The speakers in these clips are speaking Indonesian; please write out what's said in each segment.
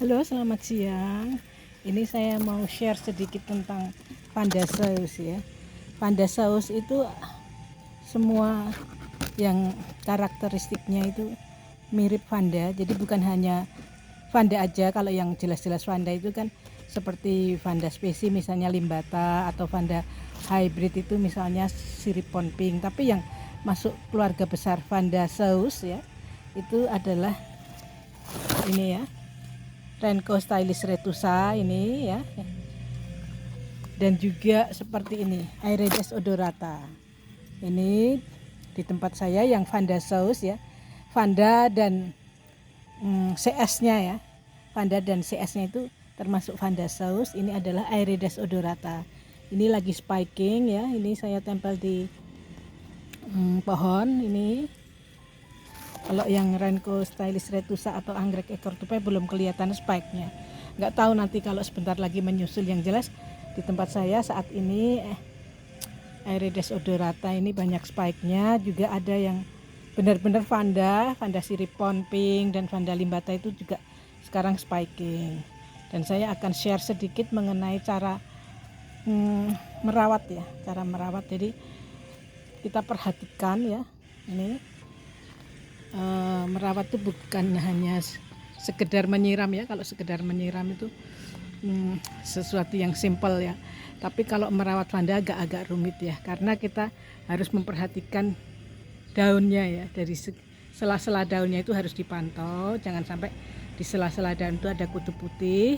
Halo, selamat siang. Ini saya mau share sedikit tentang Pandasaurus ya. Pandasaurus itu semua yang karakteristiknya itu mirip Vanda. Jadi bukan hanya Vanda aja, kalau yang jelas-jelas Vanda itu kan seperti Vanda spesies misalnya limbata, atau Vanda hybrid itu misalnya siripon pink. Tapi yang masuk keluarga besar Pandasaurus ya, itu adalah ini ya, Rhencostylis retusa ini ya, dan juga seperti ini Aerides odorata. Ini di tempat saya yang Vandasaurus ya, Vanda dan CS-nya ya, Vanda dan CS-nya itu termasuk Vandasaurus. Ini adalah Aerides odorata. Ini lagi spiking ya, ini saya tempel di pohon ini. Kalau yang Rhencostylis retusa atau anggrek ekor tupai belum kelihatan spike-nya. Nggak tahu nanti kalau sebentar lagi menyusul. Yang jelas di tempat saya saat ini Aerides odorata ini banyak spike-nya. Juga ada yang benar-benar Vanda siripon pink dan Vanda limbata itu juga sekarang spiking. Dan saya akan share sedikit mengenai cara merawat ya, cara merawat. Jadi kita perhatikan ya, ini merawat itu bukan hanya sekedar menyiram ya. Kalau sekedar menyiram itu sesuatu yang simple ya, tapi kalau merawat Vanda agak rumit ya, karena kita harus memperhatikan daunnya ya. Dari sela-sela daunnya itu harus dipantau, jangan sampai di sela-sela daun itu ada kutu putih.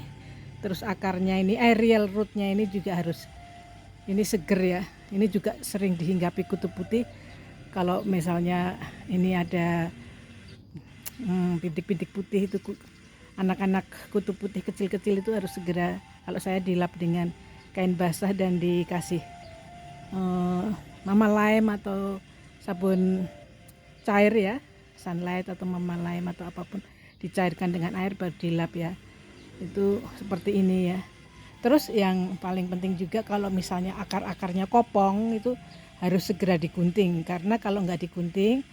Terus akarnya ini, aerial rootnya ini juga harus ini seger ya. Ini juga sering dihinggapi kutu putih. Kalau misalnya ini ada bintik-bintik putih itu, anak-anak kutu putih kecil-kecil itu harus segera, kalau saya dilap dengan kain basah dan dikasih mama lime atau sabun cair ya, sunlight atau mama lime atau apapun, dicairkan dengan air baru dilap ya. Itu seperti ini ya. Terus yang paling penting juga, kalau misalnya akar-akarnya kopong itu harus segera digunting, karena kalau nggak digunting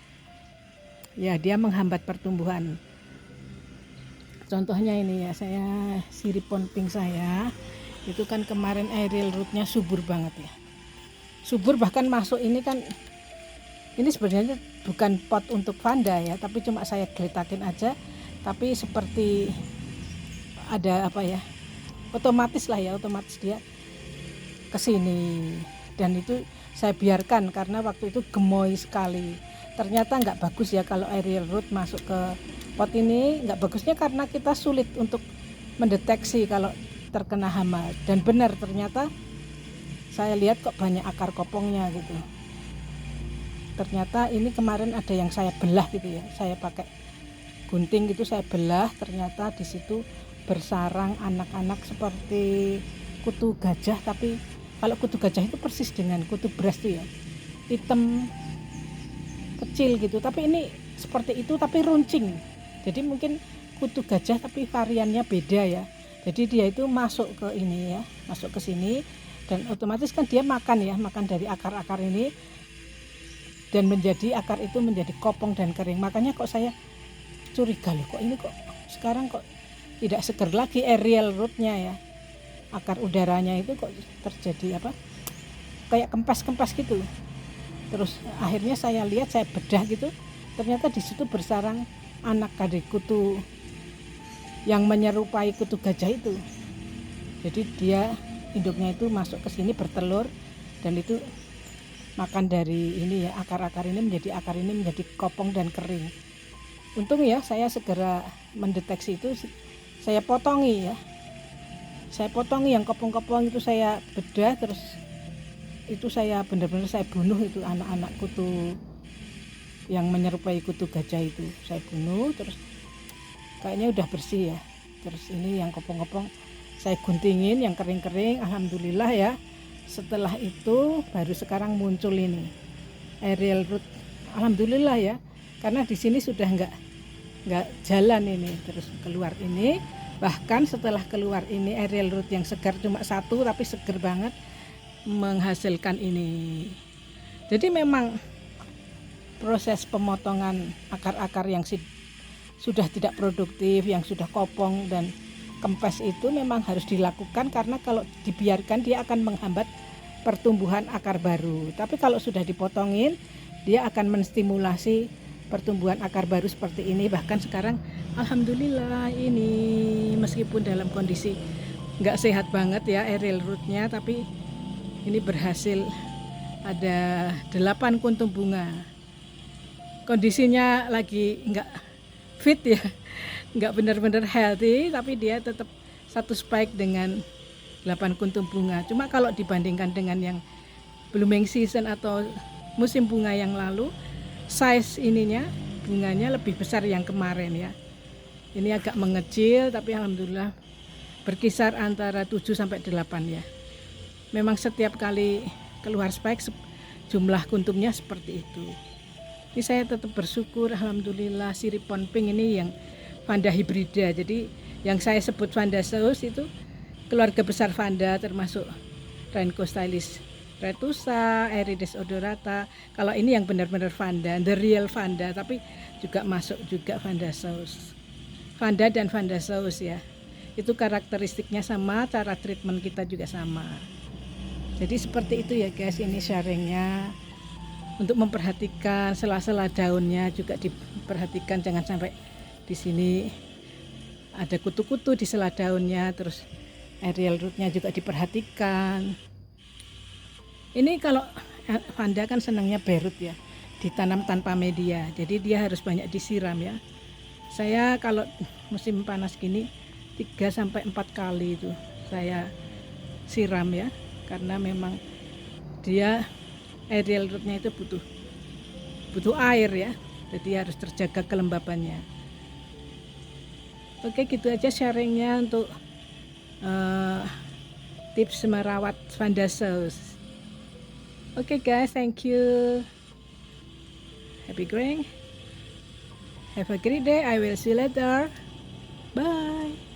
ya dia menghambat pertumbuhan. Contohnya ini ya, saya siripon pink saya itu kan kemarin aerial rootnya subur banget ya, subur, bahkan masuk ini kan, ini sebenarnya bukan pot untuk Vanda ya, tapi cuma saya geletakin aja, tapi seperti ada apa ya, otomatis lah ya, otomatis dia kesini. Dan itu saya biarkan karena waktu itu gemoy sekali. Ternyata nggak bagus ya kalau aerial root masuk ke pot ini. Nggak bagusnya karena kita sulit untuk mendeteksi kalau terkena hama. Dan benar, ternyata saya lihat kok banyak akar kopongnya gitu. Ternyata ini kemarin ada yang saya belah gitu ya, saya pakai gunting gitu, saya belah, ternyata di situ bersarang anak-anak seperti kutu gajah. Tapi kalau kutu gajah itu persis dengan kutu beras tuh ya, hitam kecil gitu, tapi ini seperti itu tapi runcing. Jadi mungkin kutu gajah tapi variannya beda ya. Jadi dia itu masuk ke ini ya, masuk ke sini, dan otomatis kan dia makan ya, makan dari akar-akar ini, dan menjadi akar itu menjadi kopong dan kering. Makanya kok saya curiga loh, kok ini kok sekarang kok tidak seger lagi aerial rootnya ya, akar udaranya itu kok terjadi apa, kayak kempas-kempas gitu. Terus akhirnya saya lihat, saya bedah gitu, ternyata di situ bersarang anak dari kutu yang menyerupai kutu gajah itu. Jadi dia induknya itu masuk ke sini bertelur, dan itu makan dari ini ya, akar-akar ini menjadi, akar ini menjadi kopong dan kering. Untung ya saya segera mendeteksi itu, saya potongi ya. Saya potongi yang kopong-kopong itu, saya bedah, terus itu saya benar-benar saya bunuh itu anak-anak kutu yang menyerupai kutu gajah itu. Saya bunuh, terus kayaknya udah bersih ya. Terus ini yang kopong-kopong saya guntingin, yang kering-kering, alhamdulillah ya. Setelah itu baru sekarang muncul ini aerial root, alhamdulillah ya. Karena di sini sudah nggak jalan ini, terus keluar ini. Bahkan setelah keluar ini aerial root yang segar cuma satu, tapi seger banget, menghasilkan ini. Jadi memang proses pemotongan akar-akar yang sudah tidak produktif, yang sudah kopong dan kempes itu memang harus dilakukan, karena kalau dibiarkan dia akan menghambat pertumbuhan akar baru. Tapi kalau sudah dipotongin, dia akan menstimulasi pertumbuhan akar baru seperti ini. Bahkan sekarang alhamdulillah ini meskipun dalam kondisi nggak sehat banget ya aerial rootnya, tapi ini berhasil ada 8 kuntum bunga. Kondisinya lagi nggak fit ya, nggak benar-benar healthy, tapi dia tetap satu spike dengan 8 kuntum bunga. Cuma kalau dibandingkan dengan yang blooming season atau musim bunga yang lalu, size ininya bunganya lebih besar yang kemarin ya. Ini agak mengecil, tapi alhamdulillah berkisar antara 7 sampai 8 ya. Memang setiap kali keluar spike jumlah kuntumnya seperti itu. Ini saya tetap bersyukur, alhamdulillah siripon pink ini yang Vanda hibrida. Jadi yang saya sebut Vanda Zeus itu keluarga besar Vanda, termasuk Rhynchostylis retusa, Aerides odorata. Kalau ini yang benar-benar Vanda, the real Vanda, tapi juga masuk juga Vanda Zeus. Vanda dan Vanda Zeus ya. Itu karakteristiknya sama, cara treatment kita juga sama. Jadi seperti itu ya guys, ini sharingnya. Untuk memperhatikan sela-sela daunnya juga diperhatikan, jangan sampai di sini ada kutu-kutu di sela daunnya. Terus aerial rootnya juga diperhatikan. Ini kalau Vanda kan senangnya berut ya, ditanam tanpa media, jadi dia harus banyak disiram ya. Saya kalau musim panas gini 3-4 kali itu saya siram ya, karena memang dia aerial rootnya itu butuh air ya, jadi harus terjaga kelembabannya. Oke, gitu aja sharingnya untuk tips merawat Vanda Zeus. Oke guys, thank you. Happy growing. Have a great day. I will see you later. Bye.